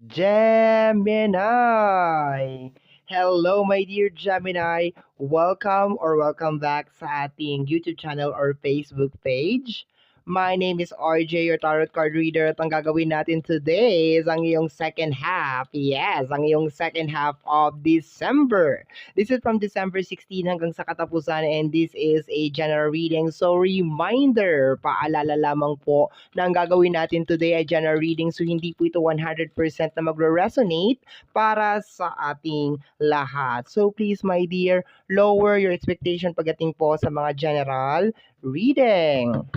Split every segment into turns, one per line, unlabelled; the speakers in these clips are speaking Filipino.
Gemini! Hello, my dear Gemini! Welcome back sa ating YouTube channel or Facebook page. My name is RJ, your tarot card reader, at ang gagawin natin today is ang iyong second half. Yes, ang iyong second half of December. This is from December 16 hanggang sa katapusan, and this is a general reading. So reminder, paalala lamang po na ang gagawin natin today ay general reading, so hindi po ito 100% na magre-resonate para sa ating lahat. So please, my dear, lower your expectation pagdating po sa mga general reading.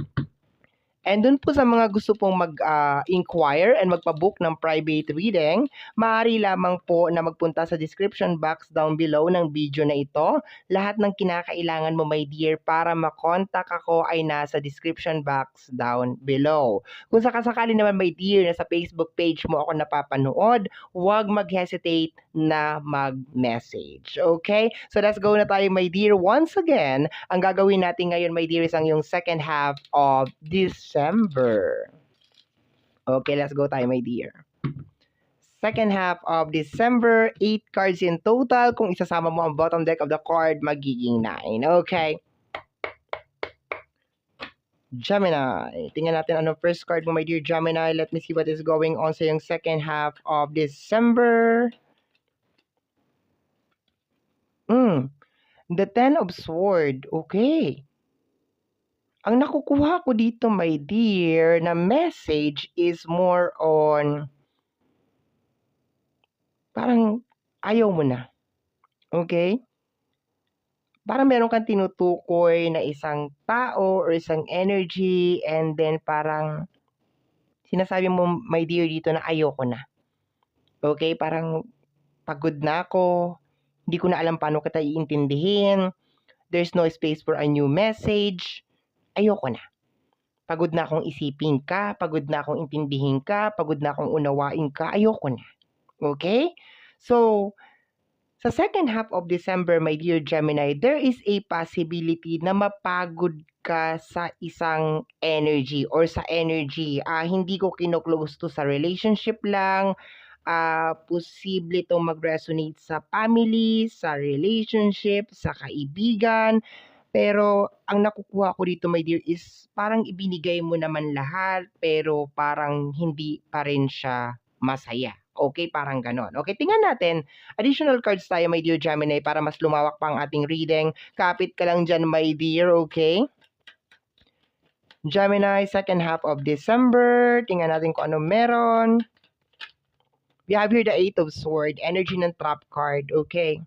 And dun po sa mga gusto pong mag-inquire and magpa-book ng private reading, maaari lamang po na magpunta sa description box down below ng video na ito. Lahat ng kinakailangan mo, my dear, para makontak ako ay nasa description box down below. Kung sakasakali naman, my dear, na sa Facebook page mo ako napapanood, huwag mag-hesitate na mag-message. Okay? So let's go na tayo, my dear. Once again, ang gagawin natin ngayon, my dear, is ang yung second half of December. Okay, let's go tayo, my dear. Second half of December, 8 cards in total. Kung isasama mo ang bottom deck of the card, magiging 9. Okay. Gemini. Tingnan natin ano first card mo, my dear Gemini. Let me see what is going on sa yung second half of December. The Ten of Swords. Okay. Ang nakukuha ko dito, my dear, na message is more on parang ayaw mo na. Okay? Parang meron kang tinutukoy na isang tao or isang energy, and then parang sinasabi mo, my dear, dito na ayoko na. Okay? Parang pagod na ako. Hindi ko na alam paano kita iintindihin. There's no space for a new message. Ayoko na. Pagod na akong isipin ka, pagod na akong intindihin ka, pagod na akong unawain ka, ayoko na. Okay? So, sa second half of December, my dear Gemini, there is a possibility na mapagod ka sa isang energy or sa energy. Hindi ko kino-close to sa relationship lang. Posible itong mag-resonate sa family, sa relationship, sa kaibigan. Pero ang nakukuha ko dito, my dear, is parang ibinigay mo naman lahat, pero parang hindi pa rin siya masaya. Okay, parang ganon. Okay, tingnan natin. Additional cards tayo, my dear Gemini, para mas lumawak pa ang ating reading. Kapit ka lang dyan, my dear, okay? Gemini, second half of December. Tingnan natin kung ano meron. We have here the Eight of Swords, energy ng trap card, okay?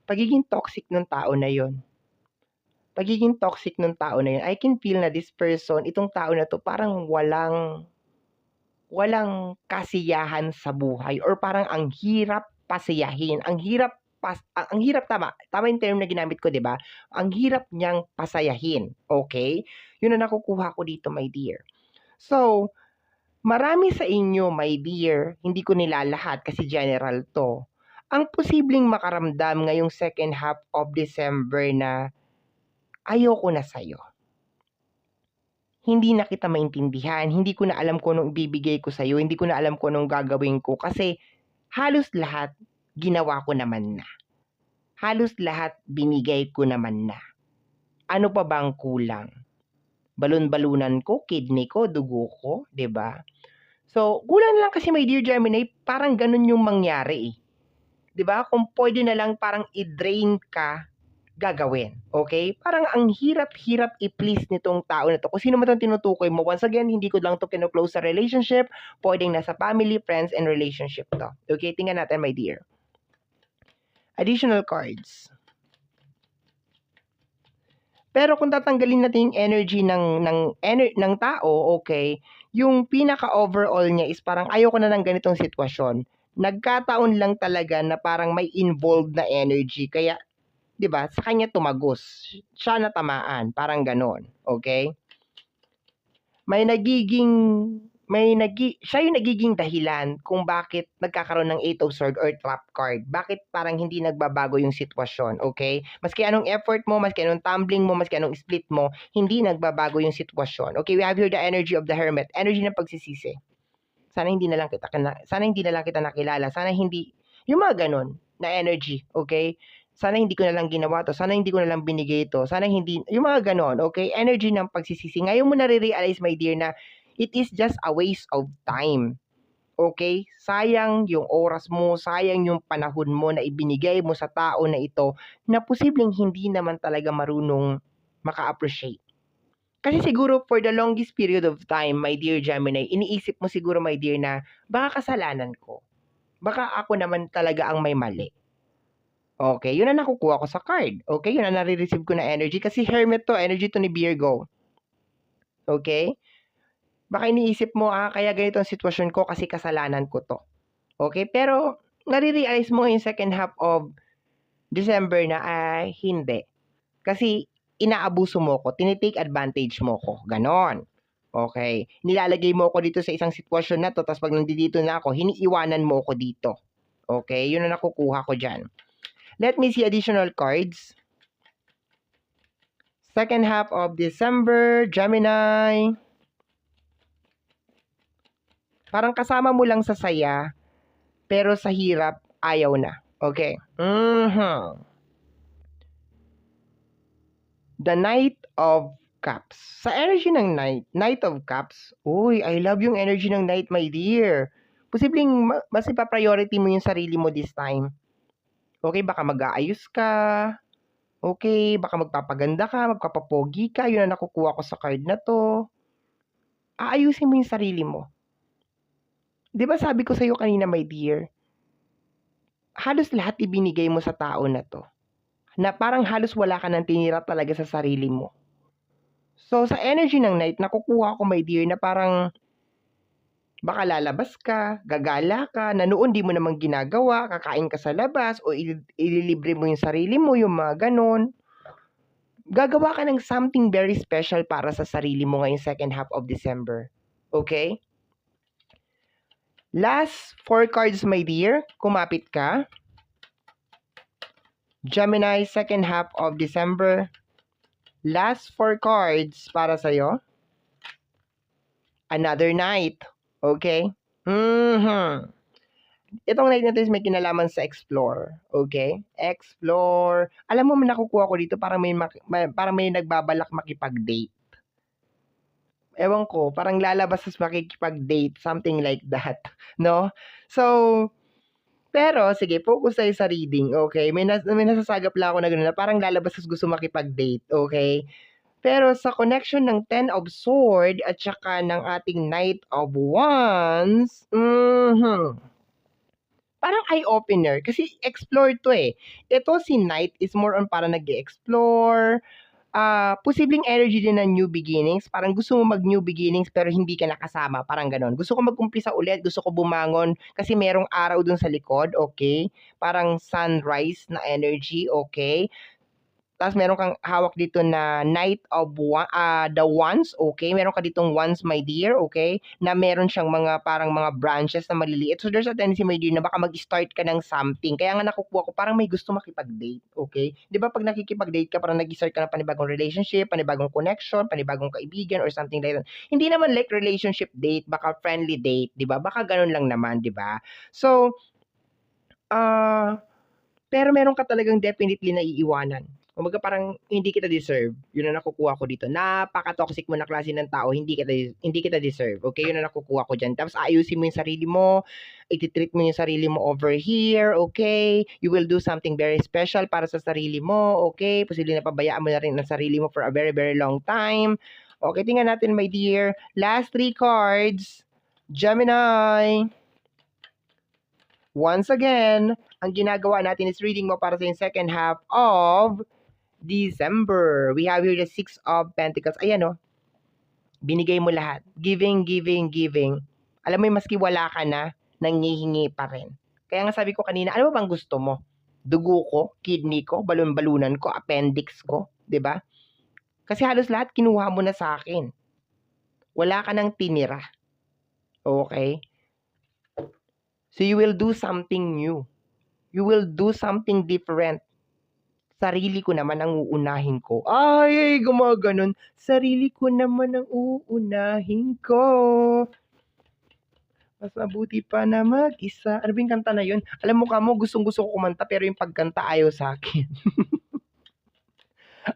Pagiging toxic ng tao na yon. Pagiging toxic ng tao na yun, I can feel na this person, itong tao na to, parang walang kasiyahan sa buhay, or parang ang hirap pasayahin. Ang hirap tama yung term na ginamit ko, 'di ba? Ang hirap niyang pasayahin. Okay? Yun ang nakukuha ko dito, my dear. So, marami sa inyo, my dear, hindi ko nilalahat kasi general to, ang posibleng makaramdam ngayong second half of December na ayoko na sa'yo. Hindi na kita maintindihan, hindi ko na alam kung anong ibibigay ko sa'yo, hindi ko na alam kung anong gagawin ko kasi halos lahat ginawa ko naman na. Halos lahat binigay ko naman na. Ano pa bang kulang? Balon-balunan ko, kidney ko, dugo ko, 'di ba? So, kulang lang kasi, my dear Gemini, parang ganun yung mangyari eh. 'Di ba? Kung pwede na lang parang i-drain ka, gagawin. Okay? Parang ang hirap-hirap i-please nitong tao na to. Kung sino man itong tinutukoy mo, once again, hindi ko lang to kino-close sa relationship, pwedeng nasa family, friends, and relationship to. Okay? Tingnan natin, my dear. Additional cards. Pero kung tatanggalin natin yung energy ng tao, okay, yung pinaka-overall niya is parang ayoko na ng ganitong sitwasyon. Nagkataon lang talaga na parang may involved na energy. Kaya 'di ba, sa kanya tumagos. Siya natamaan, parang gano'n, okay? May siya yung nagiging dahilan kung bakit nagkakaroon ng Eight of Swords or Trap card. Bakit parang hindi nagbabago yung sitwasyon, okay? Maski anong effort mo, maski anong tumbling mo, maski anong split mo, hindi nagbabago yung sitwasyon. Okay, we have here the energy of the Hermit, energy ng pagsisisi. Sana hindi na lang kita nakilala. Sana hindi yung mga ganun na energy, okay? Sana hindi ko na lang ginawa to. Sana hindi ko na lang binigay to. Sana hindi, yung mga ganon, okay? Energy ng pagsisisi. Ngayon mo na-realize, my dear, na it is just a waste of time. Okay? Sayang yung oras mo, sayang yung panahon mo na ibinigay mo sa tao na ito na posibleng hindi naman talaga marunong maka-appreciate. Kasi siguro for the longest period of time, my dear Gemini, iniisip mo siguro, my dear, na baka kasalanan ko. Baka ako naman talaga ang may mali. Okay, yun ang nakukuha ko sa card. Okay, yun ang nare-receive ko na energy. Kasi Hermit to, energy to ni Virgo. Okay? Baka iniisip mo, kaya ganito ang sitwasyon ko kasi kasalanan ko to. Okay, pero nare-realize mo yung second half of December na hindi. Kasi inaabuso mo ko, tinitake advantage mo ko. Ganon. Okay. Nilalagay mo ako dito sa isang sitwasyon na to, tapos pag nandito na ako, hiniiwanan mo ako dito. Okay, yun ang nakukuha ko dyan. Let me see additional cards. Second half of December, Gemini. Parang kasama mo lang sa saya, pero sa hirap, ayaw na. Okay. The Knight of Cups. Sa energy ng Knight of Cups, uy, I love yung energy ng Knight, my dear. Posibleng mas ipa-priority mo yung sarili mo this time. Okay, baka mag-aayos ka. Okay, baka magpapaganda ka, magpapapogi ka. Yun ang nakukuha ko sa card na to. Aayusin mo yung sarili mo. Di ba sabi ko sa'yo kanina, my dear, halos lahat ibinigay mo sa tao na to. Na parang halos wala ka nang tinira talaga sa sarili mo. So, sa energy ng Knight, nakukuha ko, my dear, na parang baka lalabas ka, gagala ka, na noon di mo namang ginagawa, kakain ka sa labas, o ililibre mo yung sarili mo, yung mga ganon. Gagawa ka ng something very special para sa sarili mo ngayong second half of December. Okay? Last 4 cards, my dear. Kumapit ka. Gemini, second half of December. Last 4 cards para sa'yo. Another night. Okay? Itong night na to is may kinalaman sa explore. Okay? Explore. Alam mo, nakukuha ko dito parang may nagbabalak makipag-date. Ewan ko, parang lalabas sa makikipag-date. Something like that. No? So, pero, sige, focus tayo sa reading. Okay? May nasasagap lang ako na gano'n na parang lalabas sa gusto makipag-date. Okay? Pero sa connection ng Ten of Swords at saka ng ating Knight of Wands, parang eye-opener. Kasi explore to eh. Ito si Knight is more on para nag-explore. Posibleng energy din ng new beginnings. Parang gusto mo mag-new beginnings pero hindi ka nakasama. Parang ganon. Gusto ko mag-umpisa ulit. Gusto ko bumangon kasi merong araw dun sa likod. Okay? Parang sunrise na energy. Okay? Tapos meron kang hawak dito na Knight of the Wands, okay? Meron ka ditong Wands, my dear, okay? Na meron siyang mga parang mga branches na maliliit. So there's a tendency, my dear, na baka mag-start ka ng something. Kaya nga nakukuha ko, parang may gusto makipag-date, okay? Di ba pag nakikipag-date ka, parang nag-start ka ng panibagong relationship, panibagong connection, panibagong kaibigan, or something like that. Hindi naman like relationship date, baka friendly date, di ba? Baka ganun lang naman, di ba? So, pero meron ka talagang definitely na iiwanan. Kumbaga parang hindi kita deserve. Yun ang nakukuha ko dito. Napaka-toxic mo na klase ng tao, hindi kita deserve. Okay, yun ang nakukuha ko diyan. Tapos ayusin mo yung sarili mo, i-treat mo yung sarili mo over here, okay? You will do something very special para sa sarili mo, okay? Posibleng napabayaan mo na rin ang sarili mo for a very, very long time. Okay, tingnan natin, my dear. Last 3 cards. Gemini. Once again, ang ginagawa natin is reading mo para sa yung second half of December. We have here the 6 of Pentacles. Ayan o. Binigay mo lahat. Giving, giving, giving. Alam mo yung maski wala ka na, nangihingi pa rin. Kaya nga sabi ko kanina, ano ba bang gusto mo? Dugo ko, kidney ko, balon-balunan ko, appendix ko, 'di ba? Kasi halos lahat kinuha mo na sa akin. Wala ka nang tinira. Okay? So you will do something new. You will do something different. Sarili ko naman ang uunahin ko. Ay, gumaganon. Sarili ko naman ang uunahin ko. Mas mabuti pa na mag-isa. Ano ba yung kanta na yun? Alam mo ka mo, gustong-gusto ko kumanta pero yung pagkanta ayaw sa akin.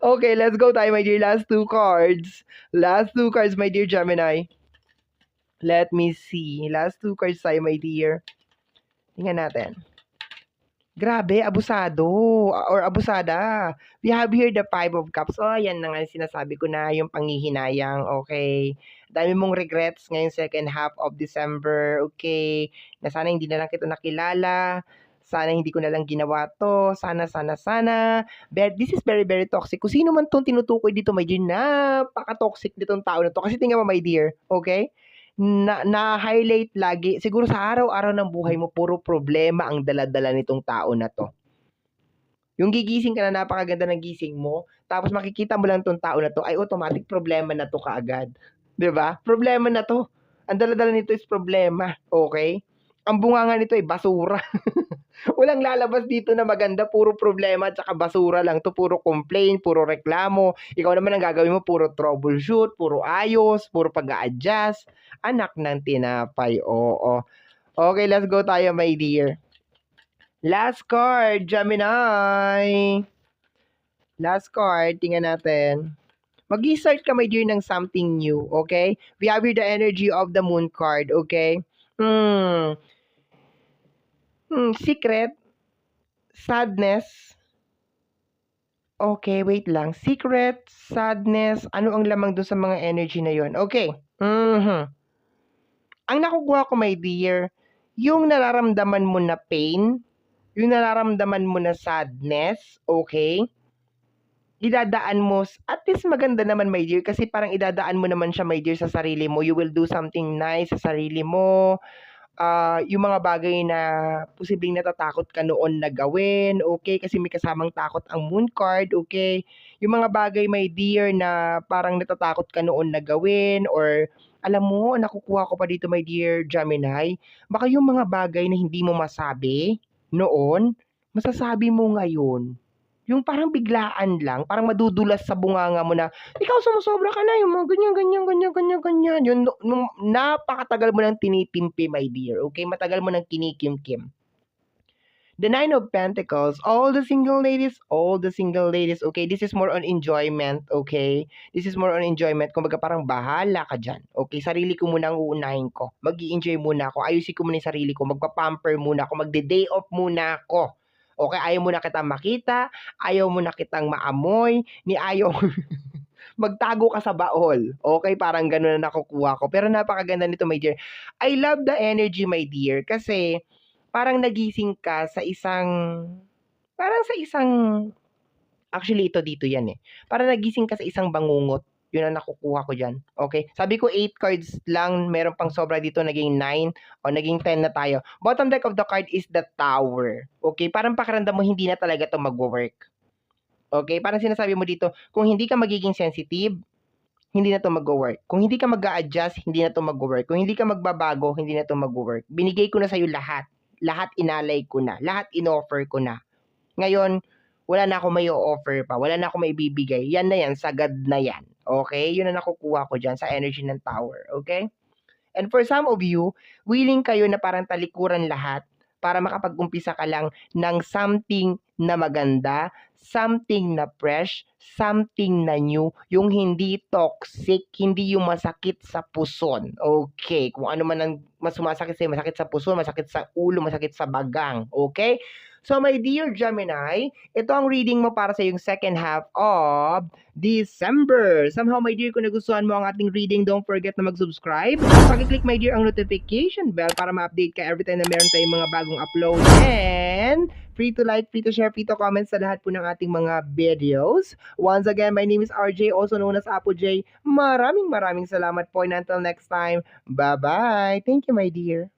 Okay, let's go tayo, my dear. Last two cards. Last two cards, my dear Gemini. Let me see. Last two cards tayo, my dear. Tingnan natin. Grabe, abusado or abusada. We have here the Five of Cups. Oh, yan na nga sinasabi ko na yung panghihinayang. Okay. Dami mong regrets ngayong second half of December. Okay. Na sana hindi na lang kita nakilala. Sana hindi ko na lang ginawa to. Sana. But this is very, very toxic. Kung sino man tong tinutukoy dito, my dear, napaka-toxic nitong tao na to. Kasi tingnan mo, my dear. Okay? Na-highlight lagi, siguro sa araw-araw ng buhay mo, puro problema ang dala-dala nitong tao na to. Yung gigising ka na napakaganda ng gising mo, tapos makikita mo lang tong tao na to, ay automatic problema na to kaagad. 'Di ba? Problema na to. Ang dala-dala nito is problema, okay? Ang bunganga nito ay basura. Walang lalabas dito na maganda, puro problema at saka basura lang to, puro complain, puro reklamo. Ikaw naman ang gagawin mo, puro troubleshoot, puro ayos, puro pag-a-adjust. Anak ng tinapay, oo. Okay, let's go tayo, my dear. Last card, Gemini. Last card, tingnan natin. Mag-start ka, my dear, ng something new, okay? We have here the energy of the moon card, okay? Secret, sadness. Okay, wait lang. Secret, sadness, ano ang lamang doon sa mga energy na yon? Okay. Ang nakukuha ko, my dear, yung nararamdaman mo na pain, yung nararamdaman mo na sadness, okay? Idadaan mo, at least maganda naman, my dear, kasi parang idadaan mo naman siya, my dear, sa sarili mo. You will do something nice sa sarili mo. Yung mga bagay na posibleng natatakot ka noon na gawin, okay? Kasi may kasamang takot ang moon card, okay? Yung mga bagay, my dear, na parang natatakot ka noon na gawin, or alam mo, nakukuha ko pa dito, my dear Gemini, baka yung mga bagay na hindi mo masabi noon, masasabi mo ngayon. Yung parang biglaan lang, parang madudulas sa bunganga mo na, ikaw sumusobra ka na, yung mga ganyan. Yun, nung napakatagal mo nang tinitimpi, my dear, okay? Matagal mo nang kinikim-kim. The Nine of Pentacles, all the single ladies, okay? This is more on enjoyment, okay? This is more on enjoyment. Kumbaga parang bahala ka dyan, okay? Sarili ko muna ang uunahin ko. Mag-i-enjoy muna ako. Ayusin ko muna yung sarili ko. Magpa-pamper muna ako. Magde-day off muna ako. Okay, ayaw mo na kitang makita, ayaw mo na kitang maamoy, ayaw magtago ka sa baol. Okay, parang gano'n na nakukuha ko. Pero napakaganda nito, my dear. I love the energy, my dear, kasi parang nagising ka sa actually ito dito yan eh. Parang nagising ka sa isang bangungot. Yun ang nakukuha ko dyan. Okay? Sabi ko 8 cards lang, meron pang sobra dito, naging 9 o naging 10 na tayo. Bottom deck of the card is the Tower. Okay? Parang pakiramdam mo hindi na talaga to mag-work. Okay? Parang sinasabi mo dito, kung hindi ka magiging sensitive, hindi na to mag-work. Kung hindi ka mag-a-adjust, hindi na to mag-work. Kung hindi ka magbabago, hindi na to mag-work. Binigay ko na sa'yo lahat. Lahat inalay ko na. Lahat in-offer ko na. Ngayon, wala na ako may offer pa. Wala na ako may bibigay. Yan na yan. Sagad na yan. Okay? Yun ang nakukuha ko dyan sa energy ng Tower. Okay? And for some of you, willing kayo na parang talikuran lahat para makapag-umpisa ka lang ng something na maganda, something na fresh, something na new, yung hindi toxic, hindi yung masakit sa puson. Okay, kung ano man ang mas sumasakit sa'yo, masakit sa puson, masakit sa ulo, masakit sa bagang. Okay? So my dear Gemini, ito ang reading mo para sa yung second half of December. Somehow, my dear, kung nagustuhan mo ang ating reading, don't forget na mag-subscribe. Pag-click, my dear, ang notification bell para ma-update ka every time na meron tayong mga bagong upload. And free to like, free to share, free to comment sa lahat po ng ating mga videos. Once again, my name is RJ, also known as Apo J. Maraming salamat po, and until next time, bye-bye. Thank you, my dear.